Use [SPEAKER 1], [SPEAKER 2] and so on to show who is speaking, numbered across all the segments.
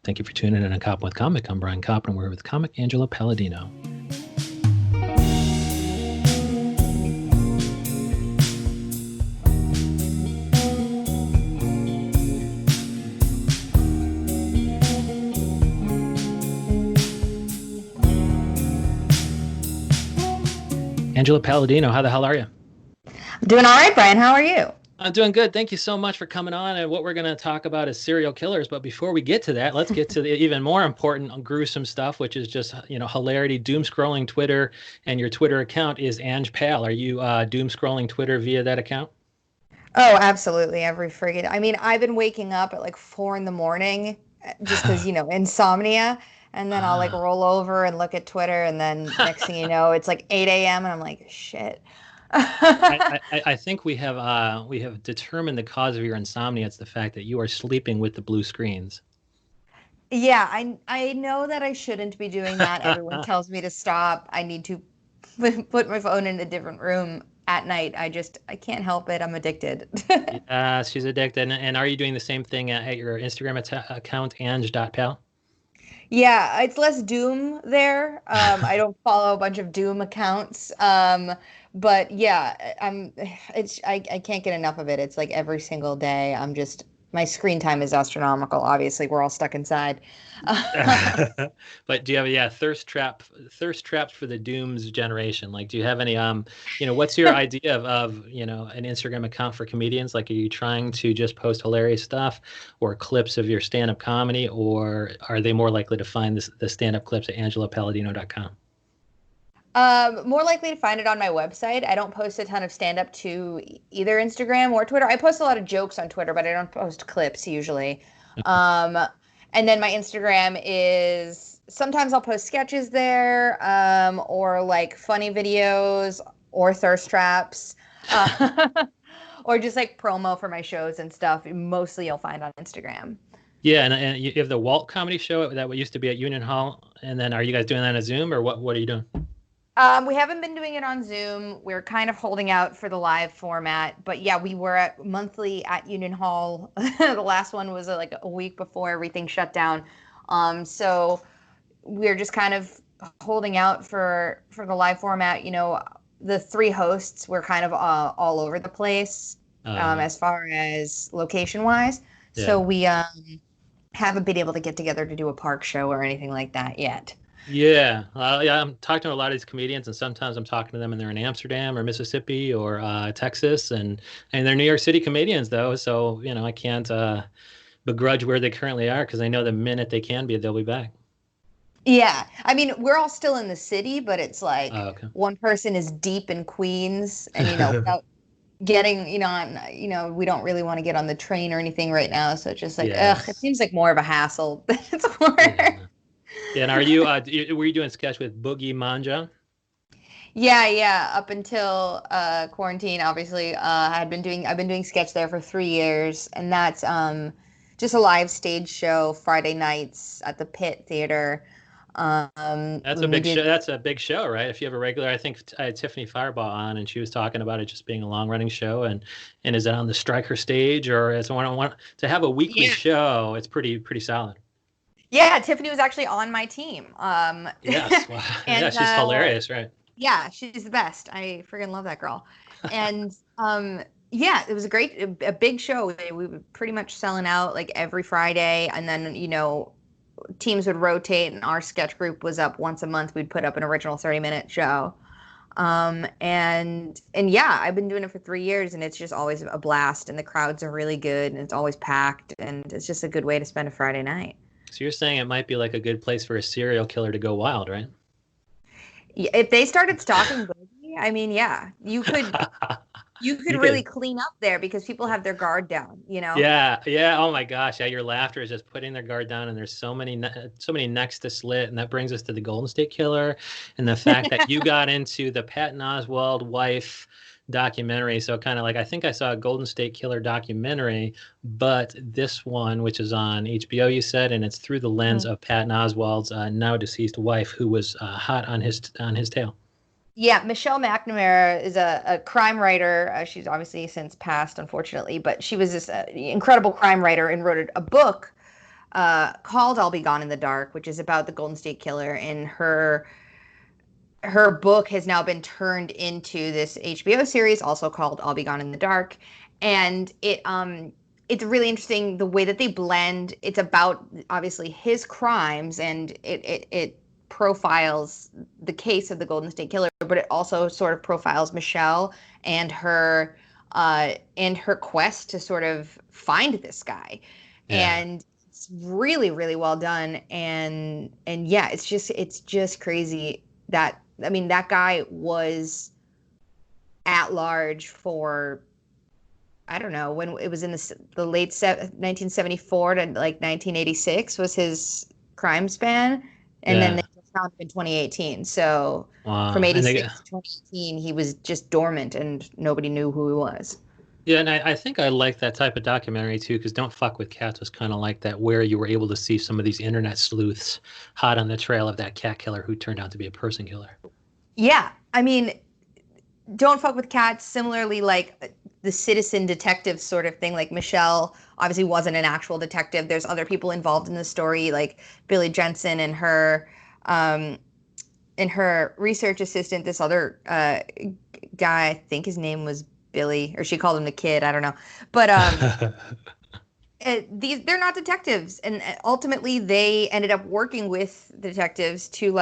[SPEAKER 1] Thank you for tuning in to Koppen with Comic. I'm Brian Koppen, and we're with comic Angela Palladino. Angela Palladino, how the hell are you?
[SPEAKER 2] I'm doing all right, Brian. How are you?
[SPEAKER 1] I'm doing good. Thank you so much for coming on. And what we're going to talk about is serial killers. But before we get to that, let's get to the even more important, gruesome stuff, which is just, hilarity, doom scrolling Twitter. And your Twitter account is Ange Pal. Are you doom scrolling Twitter via that account?
[SPEAKER 2] Oh, absolutely. I've been waking up at like 4 in the morning just because, insomnia. And then I'll like
[SPEAKER 1] Ah,
[SPEAKER 2] roll over and look at Twitter. And then next thing you know, it's like 8 a.m. and I'm like, shit.
[SPEAKER 1] I think we have determined the cause of your insomnia. It's the fact that you are sleeping with the blue screens.
[SPEAKER 2] Yeah, I know that I shouldn't be doing that. Everyone tells me to stop. I need to put my phone in a different room at night. I can't help it. I'm addicted.
[SPEAKER 1] Yeah, she's addicted. And are you doing the same thing at your Instagram account, Ange.pal?
[SPEAKER 2] Yeah, it's less doom there. I don't follow a bunch of doom accounts. But yeah, I can't get enough of it. It's like every single day. My screen time is astronomical. Obviously, we're all stuck inside.
[SPEAKER 1] But do you have thirst traps for the dooms generation? Like, do you have any what's your idea of an Instagram account for comedians? Like, are you trying to just post hilarious stuff or clips of your stand-up comedy, or are they more likely to find the stand-up clips at angelapalladino.com?
[SPEAKER 2] More likely to find it on my website. I don't post a ton of stand-up to either Instagram or Twitter. I post a lot of jokes on Twitter, but I don't post clips usually. Um, and then my Instagram is sometimes I'll post sketches there, or like funny videos or thirst traps, uh, or just like promo for my shows and stuff. Mostly you'll find on Instagram.
[SPEAKER 1] Yeah, and you have the Walt Comedy Show that used to be at Union Hall, and then are you guys doing that on Zoom, or what are you doing?
[SPEAKER 2] We haven't been doing it on Zoom. We're kind of holding out for the live format, but yeah, we were at monthly at Union Hall. The last one was like a week before everything shut down. So we're just kind of holding out for the live format. The three hosts were kind of all over the place,
[SPEAKER 1] Uh,
[SPEAKER 2] as far as location wise.
[SPEAKER 1] yeah.
[SPEAKER 2] So we haven't been able to get together to do a park show or anything like that yet.
[SPEAKER 1] Yeah. I'm talking to a lot of these comedians, and sometimes I'm talking to them, and they're in Amsterdam or Mississippi or Texas, and they're New York City comedians though. So I can't begrudge where they currently are because I know the minute they can be, they'll be back.
[SPEAKER 2] Yeah. I mean, we're all still in the city, but it's like
[SPEAKER 1] Okay.
[SPEAKER 2] one person is deep in Queens and without getting, we don't really want to get on the train or anything right now. So it's just like, ugh, it
[SPEAKER 1] Yes.
[SPEAKER 2] seems like more of a hassle than it's worth.
[SPEAKER 1] Yeah. Yeah. And are you were you doing sketch with Boogie Manja?
[SPEAKER 2] Yeah, yeah. Up until quarantine, obviously, I've been doing sketch there for 3 years, and that's just a live stage show Friday nights at the Pit Theater.
[SPEAKER 1] That's a
[SPEAKER 2] When we
[SPEAKER 1] big show.
[SPEAKER 2] did
[SPEAKER 1] That's a big show, right? If you have a regular, I think I had Tiffany Firebaugh on, and she was talking about it just being a long running show, and is it on the Striker stage or as one on one to have a weekly
[SPEAKER 2] Yeah.
[SPEAKER 1] show? It's pretty solid.
[SPEAKER 2] Yeah, Tiffany was actually on my team.
[SPEAKER 1] Yes, wow. Yeah,
[SPEAKER 2] And
[SPEAKER 1] she's hilarious, right?
[SPEAKER 2] yeah, she's the best. I freaking love that girl. And yeah, it was a big show. We were pretty much selling out like every Friday, and then teams would rotate, and our sketch group was up once a month. We'd put up an original 30-minute show. And yeah, I've been doing it for 3 years, and it's just always a blast, and the crowds are really good, and it's always packed, and it's just a good way to spend a Friday night.
[SPEAKER 1] So you're saying it might be like a good place for a serial killer to go wild, right?
[SPEAKER 2] Yeah, if they started stalking Boogie, I mean, yeah, you could
[SPEAKER 1] You
[SPEAKER 2] really
[SPEAKER 1] could.
[SPEAKER 2] clean up there because people have their guard down,
[SPEAKER 1] Yeah, yeah. Oh my gosh, yeah. Your laughter is just putting their guard down, and there's so many necks to slit, and that brings us to the Golden State Killer, and the fact that you got into the Patton Oswalt wife documentary. So kind of like I think I saw a Golden State Killer documentary, but this one, which is on HBO, you said, and it's through the lens
[SPEAKER 2] Mhm.
[SPEAKER 1] of Patton Oswalt's now deceased wife, who was hot on his tail.
[SPEAKER 2] Yeah, Michelle McNamara is a crime writer. She's obviously since passed, unfortunately, but she was this incredible crime writer and wrote a book called I'll Be Gone in the Dark, which is about the Golden State Killer, and her book has now been turned into this HBO series, also called I'll Be Gone in the Dark. And it's really interesting the way that they blend. It's about obviously his crimes, and it profiles the case of the Golden State Killer, but it also sort of profiles Michelle and her quest to sort of find this guy.
[SPEAKER 1] Yeah.
[SPEAKER 2] And it's really, really well done. And yeah, it's just crazy that, I mean, that guy was at large for, I don't know, when it was in the late 1974 to like 1986 was his crime span. And then they found him in 2018. So
[SPEAKER 1] Wow.
[SPEAKER 2] from 86 to 2018, he was just dormant and nobody knew who he was.
[SPEAKER 1] Yeah, and I think I like that type of documentary too, because Don't Fuck with Cats was kind of like that, where you were able to see some of these internet sleuths hot on the trail of that cat killer who turned out to be a person killer.
[SPEAKER 2] Yeah, I mean, Don't Fuck with Cats, similarly, like the citizen detective sort of thing. Like Michelle obviously wasn't an actual detective. There's other people involved in the story, like Billy Jensen and her research assistant. This other guy, I think his name was Billy, or she called him the kid. I don't know, but they're not detectives, and ultimately they ended up working with detectives to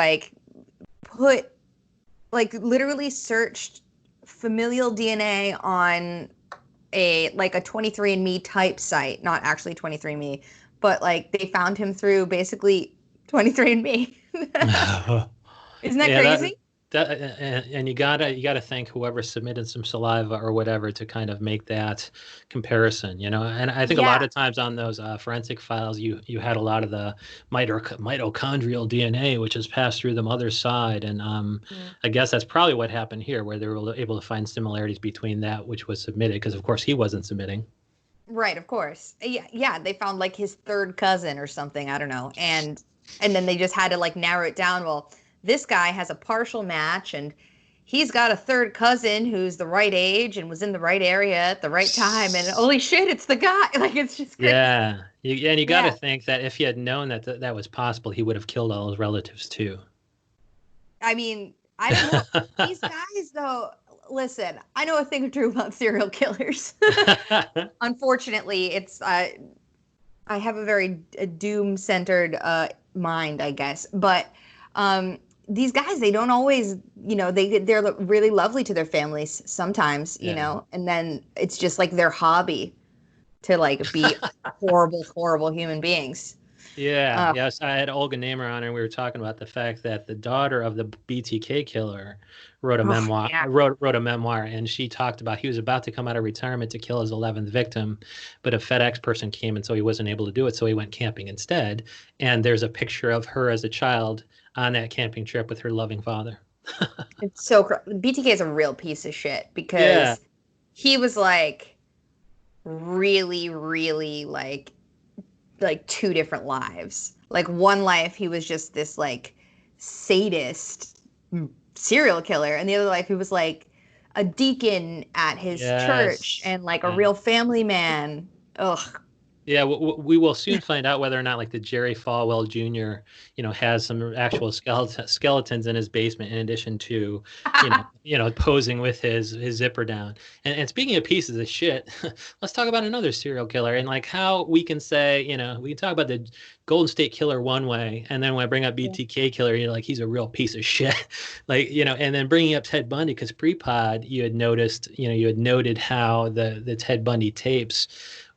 [SPEAKER 2] literally searched familial DNA on a 23andMe type site, not actually 23andMe, but like they found him through basically 23andMe. Isn't that crazy?
[SPEAKER 1] And you gotta thank whoever submitted some saliva or whatever to kind of make that comparison, you know. And I think a lot of times on those forensic files, you had a lot of the mitochondrial DNA, which is passed through the mother's side, and I guess that's probably what happened here, where they were able to find similarities between that which was submitted, because of course he wasn't submitting.
[SPEAKER 2] Right, of course. Yeah, they found like his third cousin or something, I don't know, and then they just had to like narrow it down. Well, this guy has a partial match, and he's got a third cousin who's the right age and was in the right area at the right time, and holy shit, it's the guy. Like, it's just crazy.
[SPEAKER 1] Yeah, and you got to think that if he had known that that was possible, he would have killed all his relatives too.
[SPEAKER 2] I mean, I don't know. These guys, though, listen, I know a thing or two about serial killers. Unfortunately, it's I have a very doom-centered mind, I guess, but these guys, they don't always, you know, they're really lovely to their families sometimes, you know, and then it's just like their hobby to like be horrible human beings.
[SPEAKER 1] Yeah, yes, I had Olga Namer on, and we were talking about the fact that the daughter of the BTK killer wrote a memoir. Wrote a memoir, and she talked about he was about to come out of retirement to kill his 11th victim, but a FedEx person came, and so he wasn't able to do it. So he went camping instead. And there's a picture of her as a child on that camping trip with her loving father.
[SPEAKER 2] It's so BTK is a real piece of shit, because he was like really like two different lives. Like one life he was just this like sadist serial killer, and the other life he was like a deacon at his church and like a real family man. Ugh.
[SPEAKER 1] Yeah, we will soon find out whether or not like the Jerry Falwell Jr., you know, has some actual skeletons in his basement, in addition to, posing with his zipper down. And speaking of pieces of shit, let's talk about another serial killer, and like how we can say, you know, we can talk about the Golden State Killer one way, and then when I bring up BTK Killer, you're like, he's a real piece of shit. Like, you know, and then bringing up Ted Bundy, because pre-pod you had noted how the Ted Bundy tapes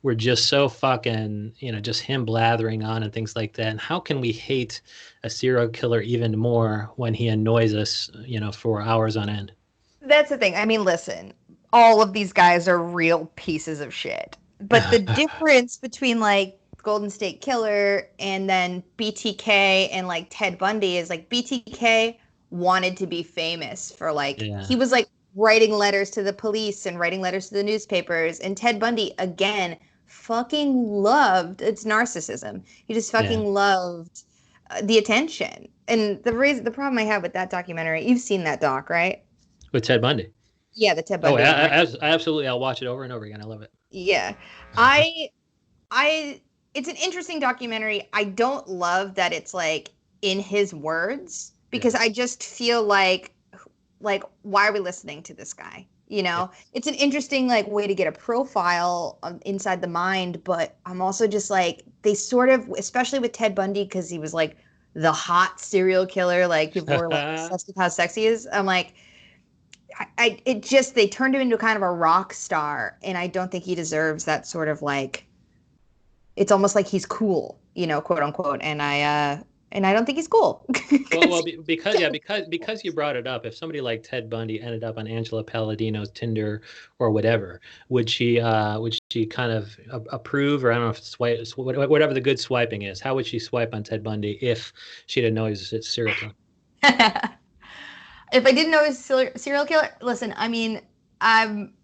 [SPEAKER 1] were just so fucking, you know, just him blathering on and things like that. And how can we hate a serial killer even more when he annoys us, you know, for hours on end?
[SPEAKER 2] That's the thing. I mean, listen, all of these guys are real pieces of shit. But the difference between like Golden State Killer and then BTK and like Ted Bundy is like BTK wanted to be famous for like, he was like writing letters to the police and writing letters to the newspapers. And Ted Bundy, again, fucking loved, it's narcissism. He just fucking loved the attention. And the problem I have with that documentary, you've seen that doc, right?
[SPEAKER 1] With Ted Bundy?
[SPEAKER 2] Yeah, the Ted Bundy.
[SPEAKER 1] I absolutely, I'll watch it over and over again. I love it.
[SPEAKER 2] Yeah. I it's an interesting documentary. I don't love that it's like in his words because
[SPEAKER 1] Yeah.
[SPEAKER 2] I just feel like why are we listening to this guy? You
[SPEAKER 1] Yeah.
[SPEAKER 2] know, it's an interesting like way to get a profile inside the mind, but I'm also just like they sort of, especially with Ted Bundy because he was like the hot serial killer, like people were like obsessed with how sexy he is. I'm like, it just they turned him into kind of a rock star, and I don't think he deserves that sort of like. It's almost like he's cool, you know, quote unquote, and I don't think he's cool.
[SPEAKER 1] Well, because you brought it up, if somebody like Ted Bundy ended up on Angela Palladino's Tinder or whatever, would she kind of approve, or I don't know if swipe, whatever the good swiping is, how would she swipe on Ted Bundy if she didn't know he was a serial killer?
[SPEAKER 2] If I didn't know he was a serial killer, listen, I mean, I'm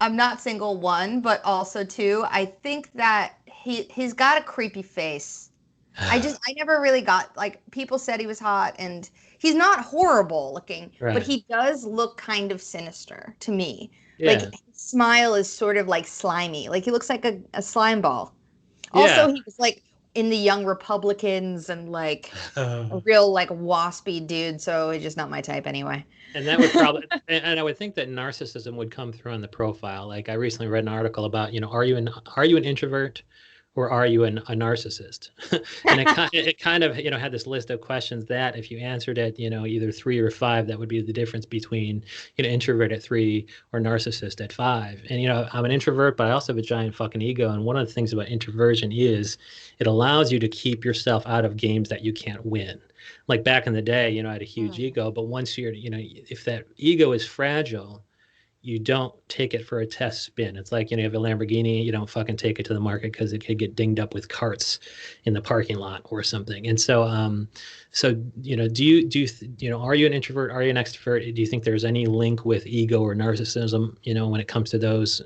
[SPEAKER 2] I'm not single, one, but also two, I think that he's got a creepy face. I never really got like people said he was hot and he's not horrible looking, but
[SPEAKER 1] Right.
[SPEAKER 2] he does look kind of sinister to me. Like
[SPEAKER 1] Yeah.
[SPEAKER 2] his smile is sort of like slimy. Like he looks like a slime ball. Also,
[SPEAKER 1] Yeah.
[SPEAKER 2] he was like in the Young Republicans and like a real like waspy dude, so it's just not my type anyway.
[SPEAKER 1] And that would probably, and I would think that narcissism would come through on the profile. Like I recently read an article about, are you an introvert or are you a narcissist? And it kind of, had this list of questions that if you answered it, either 3 or 5, that would be the difference between, introvert at 3 or narcissist at 5. And, I'm an introvert, but I also have a giant fucking ego. And one of the things about introversion is it allows you to keep yourself out of games that you can't win. Like back in the day, I had a huge ego, but once if that ego is fragile, you don't take it for a test spin. It's like, you have a Lamborghini, you don't fucking take it to the market because it could get dinged up with carts in the parking lot or something. And so, are you an introvert? Are you an extrovert? Do you think there's any link with ego or narcissism, when it comes to those,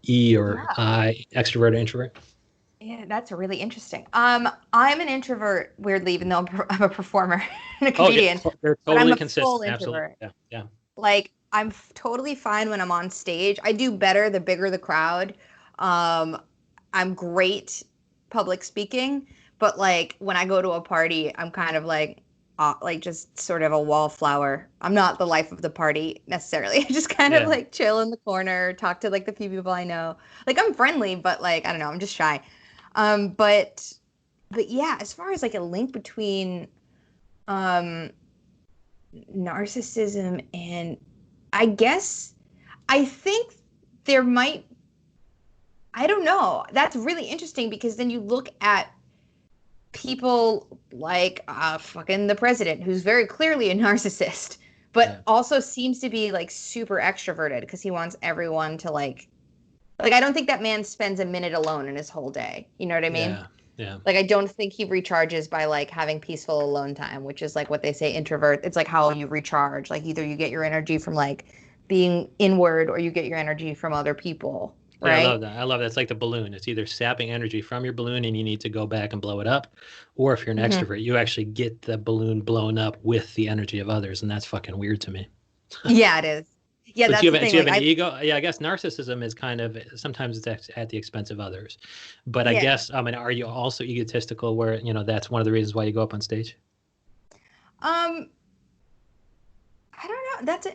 [SPEAKER 1] E or
[SPEAKER 2] Yeah.
[SPEAKER 1] I, extrovert or introvert?
[SPEAKER 2] Yeah, that's really interesting. I'm an introvert, weirdly, even though I'm a performer and a
[SPEAKER 1] Oh yeah,
[SPEAKER 2] comedian,
[SPEAKER 1] they're
[SPEAKER 2] but I'm
[SPEAKER 1] totally
[SPEAKER 2] a full
[SPEAKER 1] consistent. Absolutely.
[SPEAKER 2] introvert.
[SPEAKER 1] Yeah. Yeah.
[SPEAKER 2] Like I'm totally fine when I'm on stage. I do better the bigger the crowd. Um, I'm great public speaking, but like when I go to a party, I'm kind of like just sort of a wallflower. I'm not the life of the party necessarily. I just kind of
[SPEAKER 1] Yeah.
[SPEAKER 2] like chill in the corner, talk to like the few people I know. Like I'm friendly, but like I don't know, I'm just shy. Um, but but yeah, as far as like a link between um narcissism and I guess I think there might I don't know. That's really interesting because then you look at people like fucking the president who's very clearly a narcissist
[SPEAKER 1] Yeah.
[SPEAKER 2] but also seems to be like super extroverted because he wants everyone to like I don't think that man spends a minute alone in his whole day. You know what I mean?
[SPEAKER 1] Yeah. Yeah.
[SPEAKER 2] Like I don't think he recharges by like having peaceful alone time, which is like what they say introvert. It's like how you recharge. Like either you get your energy from like being inward or you get your energy from other people,
[SPEAKER 1] Yeah, I love
[SPEAKER 2] right?
[SPEAKER 1] that. I love that. It's like the balloon. It's either sapping energy from your balloon and you need to go back and blow it up, or if you're an
[SPEAKER 2] Hmm.
[SPEAKER 1] extrovert, you actually get the balloon blown up with the energy of others, and that's fucking weird to me.
[SPEAKER 2] Yeah, it is. Yeah,
[SPEAKER 1] But
[SPEAKER 2] that's the thing.
[SPEAKER 1] do you
[SPEAKER 2] Like
[SPEAKER 1] have an
[SPEAKER 2] I
[SPEAKER 1] ego? Yeah, I guess narcissism is kind of sometimes it's at the expense of others. But I
[SPEAKER 2] yeah.
[SPEAKER 1] guess, I mean, are you also egotistical where, that's one of the reasons why you go up on stage?
[SPEAKER 2] Um I don't know. That's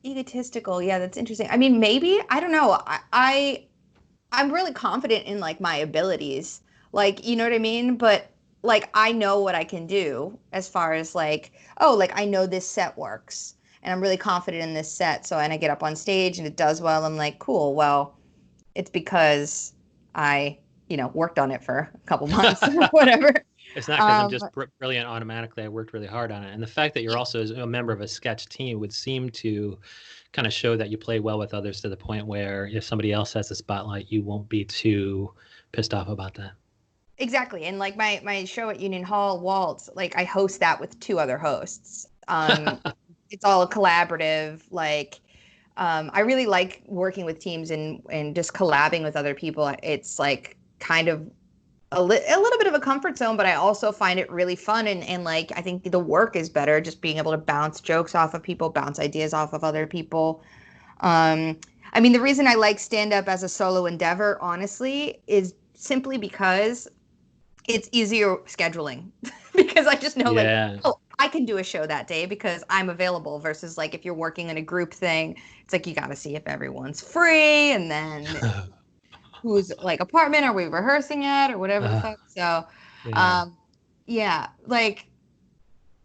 [SPEAKER 2] egotistical. Yeah, that's interesting. I mean, maybe. I don't know. I'm really confident in like my abilities. Like, you know what I mean? But like I know what I can do as far as like, oh, like I know this set works and I'm really confident in this set. So and I get up on stage and it does well. I'm like, cool. Well, it's because I, worked on it for a couple months or whatever.
[SPEAKER 1] It's not because I'm
[SPEAKER 2] Um,
[SPEAKER 1] just brilliant automatically. I worked really hard on it. And the fact that you're also a member of a sketch team would seem to kind of show that you play well with others to the point where if somebody else has the spotlight, you won't be too pissed off about that.
[SPEAKER 2] exactly. And like my show at Union Hall, Waltz, like I host that with two other hosts. It's all a collaborative, like I really like working with teams and just collabing with other people. It's like kind of a little bit of a comfort zone, but I also find it really fun and like I think the work is better just being able to bounce jokes off of people, bounce ideas off of other people. I mean, the reason I like stand up as a solo endeavor, honestly, is simply because it's easier scheduling because I just know like, oh, I can do a show that day because I'm available versus like if you're working in a group thing, it's like you got to see if everyone's free and then whose like apartment are we rehearsing at or whatever the fuck. So, yeah, like,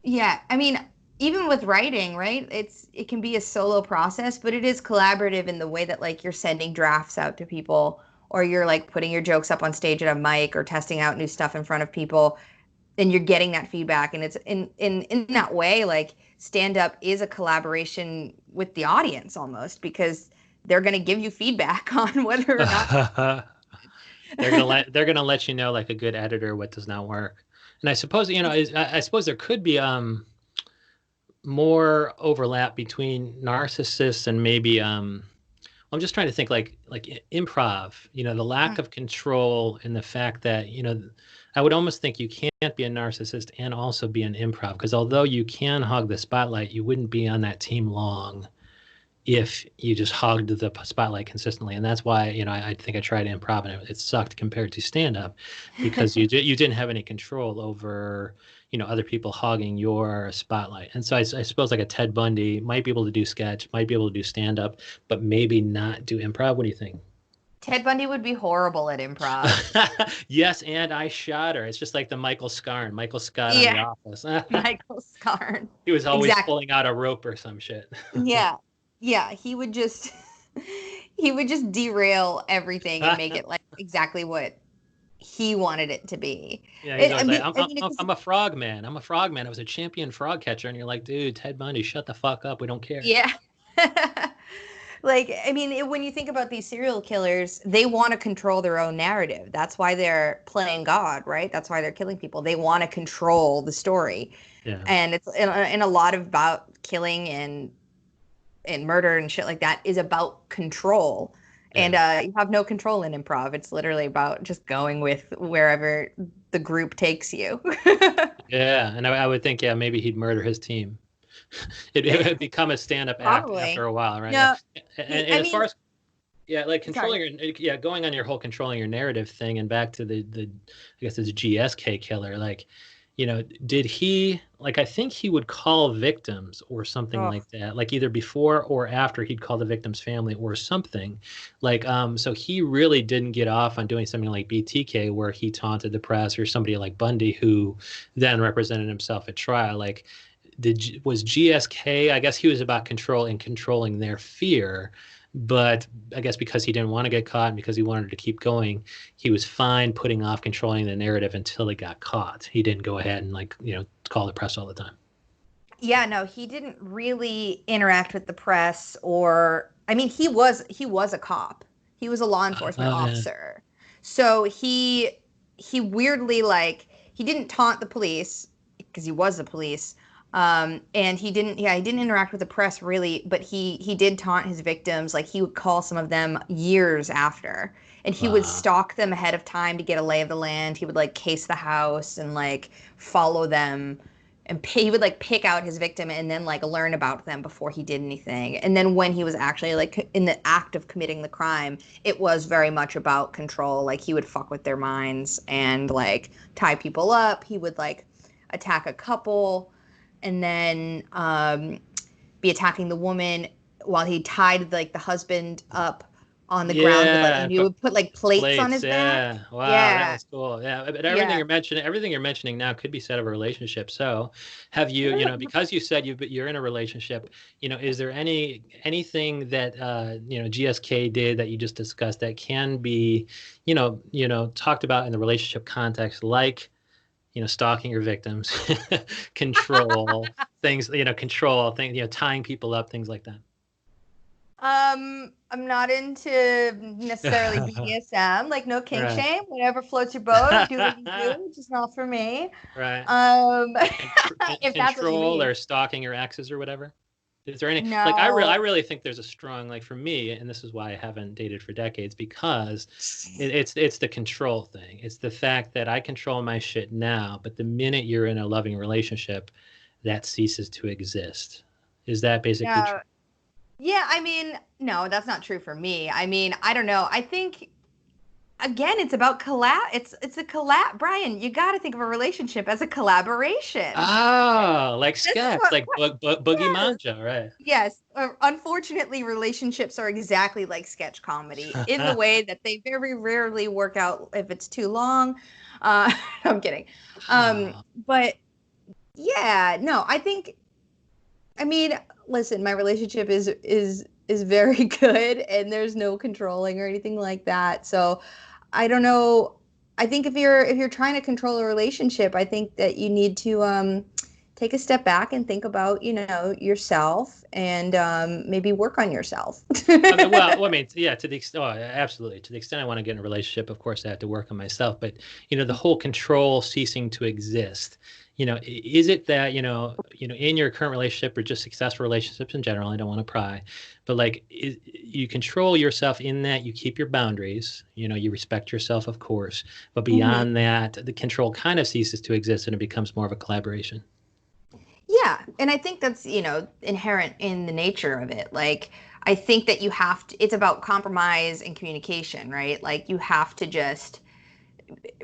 [SPEAKER 2] yeah, I mean, even with writing, right? It can be a solo process, but it is collaborative in the way that like you're sending drafts out to people or you're like putting your jokes up on stage at a mic or testing out new stuff in front of people and you're getting that feedback. And it's in that way, like stand up is a collaboration with the audience almost because they're going to give you feedback on whether or not
[SPEAKER 1] they're gonna let you know like a good editor what does not work. And I suppose, you know, I suppose there could be more overlap between narcissists and maybe I'm just trying to think like improv, you know, the lack of control and the fact that, you know, I would almost think you can't be a narcissist and also be an improv because although you can hog the spotlight, you wouldn't be on that team long if you just hogged the spotlight consistently. And that's why, you know, I think I tried improv and it sucked compared to stand up because you didn't have any control over, you know, other people hogging your spotlight. And so I suppose like a Ted Bundy might be able to do sketch, might be able to do stand up, but maybe not do improv. What do you think?
[SPEAKER 2] Ted Bundy would be horrible at improv.
[SPEAKER 1] Yes, and I shot her. It's just like the Michael Scarn, Michael Scott on The
[SPEAKER 2] Yeah,
[SPEAKER 1] Office.
[SPEAKER 2] Michael Scarn.
[SPEAKER 1] He was always pulling out a rope or some shit.
[SPEAKER 2] Yeah. Yeah, he would just derail everything and make it like exactly what he wanted it to be.
[SPEAKER 1] Yeah, he's always like, I'm a frog man. I'm a frog man. I was a champion frog catcher. And you're like, dude, Ted Bundy, shut the fuck up. We don't care.
[SPEAKER 2] Yeah. Like, I mean, when you think about these serial killers, they want to control their own narrative. That's why they're playing God, right? That's why they're killing people. They want to control the story.
[SPEAKER 1] Yeah.
[SPEAKER 2] And it's in a lot about killing and murder and shit like that is about control. And you have no control in improv. It's literally about just going with wherever the group takes you.
[SPEAKER 1] Yeah, and I would think, yeah, maybe he'd murder his team. It would become a stand-up act after a while, right?
[SPEAKER 2] No,
[SPEAKER 1] and as far as like controlling going on your whole controlling your narrative thing, and back to the I guess it's GSK killer, like, you know, did he, like, I think he would call victims or something like that, like either before or after he'd call the victim's family or something. Like, so he really didn't get off on doing something like BTK where he taunted the press or somebody like Bundy who then represented himself at trial. Like, was GSK, I guess he was about control and controlling their fear. But I guess because he didn't want to get caught and because he wanted to keep going, he was fine putting off controlling the narrative until he got caught. He didn't go ahead and, like, you know, call the press all the time.
[SPEAKER 2] Yeah, no, he didn't really interact with the press or, I mean, he was a cop. He was a law enforcement officer. Yeah. So he weirdly, like, he didn't taunt the police because he was the police. And he didn't interact with the press really, but he did taunt his victims. Like, he would call some of them years after, and he would stalk them ahead of time to get a lay of the land. He would like case the house and like follow them, and he would like pick out his victim and then like learn about them before he did anything. And then when he was actually like in the act of committing the crime, it was very much about control. Like, he would fuck with their minds and like tie people up. He would like attack a couple and then be attacking the woman while he tied like the husband up on the ground. With, like, and you would put like plates on his back.
[SPEAKER 1] Wow, that was cool. Yeah, but everything you're mentioning now could be said of a relationship. So, have you, you know, because you said you're in a relationship, you know, is there anything that you know, GSK did that you just discussed that can be, you know, talked about in the relationship context, like, you know, stalking your victims, control things, you know, tying people up, things like that?
[SPEAKER 2] I'm not into necessarily BDSM, like no kink shame, whatever floats your boat, do what you do, just not for me.
[SPEAKER 1] Right.
[SPEAKER 2] If that's
[SPEAKER 1] control or stalking your exes or whatever. Is there any,
[SPEAKER 2] no.
[SPEAKER 1] Like, I really think there's a strong, like, for me, and this is why I haven't dated for decades, because it's the control thing. It's the fact that I control my shit now, but the minute you're in a loving relationship, that ceases to exist. Is that basically true?
[SPEAKER 2] Yeah, I mean, no, that's not true for me. I mean, I don't know. I think again, it's about it's a collab. Brian, you got to think of a relationship as a collaboration.
[SPEAKER 1] Oh, like
[SPEAKER 2] This is
[SPEAKER 1] sketch,
[SPEAKER 2] what
[SPEAKER 1] like Boogie
[SPEAKER 2] yes.
[SPEAKER 1] Manja, right?
[SPEAKER 2] Yes, unfortunately, relationships are exactly like sketch comedy in the way that they very rarely work out if it's too long. I'm kidding.
[SPEAKER 1] Wow.
[SPEAKER 2] But yeah, no, I mean, listen, my relationship is very good, and there's no controlling or anything like that. So I don't know. I think if you're trying to control a relationship, I think that you need to take a step back and think about, yourself, and maybe work on yourself.
[SPEAKER 1] I mean, well, I mean, yeah, to the extent, oh, absolutely. To the extent I want to get in a relationship, of course, I have to work on myself. But, the whole control ceasing to exist, is it that, in your current relationship or just successful relationships in general, I don't want to pry, but like you control yourself in that you keep your boundaries, you respect yourself, of course, but
[SPEAKER 2] Mhm.
[SPEAKER 1] beyond that, the control kind of ceases to exist and it becomes more of a collaboration.
[SPEAKER 2] Yeah, and I think that's, inherent in the nature of it. Like, I think that it's about compromise and communication, right? Like, you have to just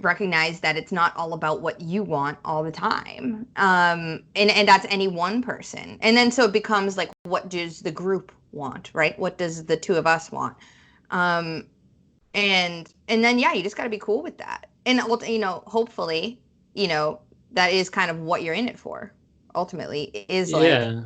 [SPEAKER 2] recognize that it's not all about what you want all the time. And that's any one person. And then so it becomes like, what does the group want, right? What does the two of us want? Um, and then yeah, you just got to be cool with that. And hopefully, you know, that is kind of what you're in it for. Ultimately, is like
[SPEAKER 1] Yeah.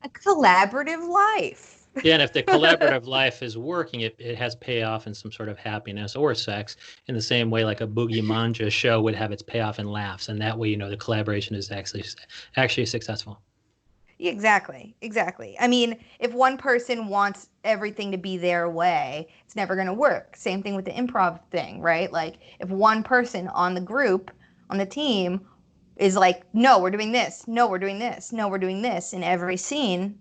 [SPEAKER 2] a collaborative life.
[SPEAKER 1] Yeah, and if the collaborative life is working, it has payoff in some sort of happiness or sex in the same way like a Boogie Manja show would have its payoff in laughs. And that way, the collaboration is actually successful.
[SPEAKER 2] Exactly, exactly. I mean, if one person wants everything to be their way, it's never going to work. Same thing with the improv thing, right? Like, if one person on the group, on the team, is like, no, we're doing this, no, we're doing this, no, we're doing this in every scene,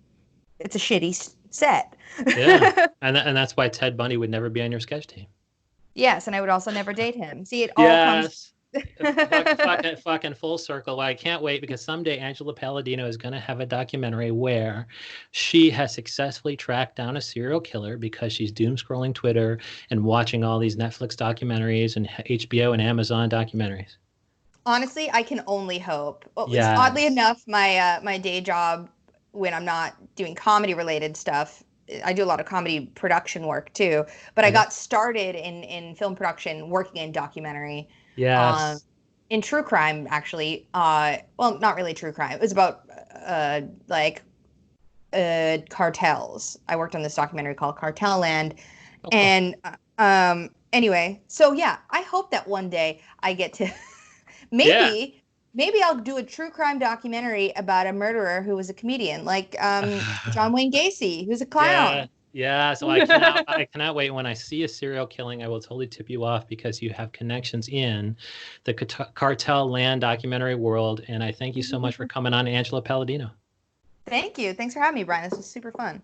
[SPEAKER 2] it's a shitty set.
[SPEAKER 1] Yeah. And that's why Ted Bundy would never be on your sketch team.
[SPEAKER 2] Yes, and I would also never date him. See, it all comes.
[SPEAKER 1] Yes. Fucking full circle. Well, I can't wait because someday Angela Palladino is going to have a documentary where she has successfully tracked down a serial killer because she's doom scrolling Twitter and watching all these Netflix documentaries and HBO and Amazon documentaries.
[SPEAKER 2] Honestly, I can only hope. Well, it's oddly
[SPEAKER 1] Yes.
[SPEAKER 2] enough, my day job, when I'm not doing comedy related stuff, I do a lot of comedy production work too. But I
[SPEAKER 1] Okay.
[SPEAKER 2] got started in film production, working in documentary, um,
[SPEAKER 1] Yes.
[SPEAKER 2] in true crime actually. Well, not really true crime. It was about like cartels. I worked on this documentary called Cartel Land,
[SPEAKER 1] Oh, cool.
[SPEAKER 2] and anyway, so yeah, I hope that one day I get to
[SPEAKER 1] Yeah.
[SPEAKER 2] maybe I'll do a true crime documentary about a murderer who was a comedian, like John Wayne Gacy, who's a
[SPEAKER 1] Yeah.
[SPEAKER 2] clown.
[SPEAKER 1] Yeah. So I cannot wait. When I see a serial killing, I will totally tip you off because you have connections in the cartel land documentary world. And I thank you so much for coming on, Angela Palladino.
[SPEAKER 2] Thank you. Thanks for having me, Brian. This was super fun.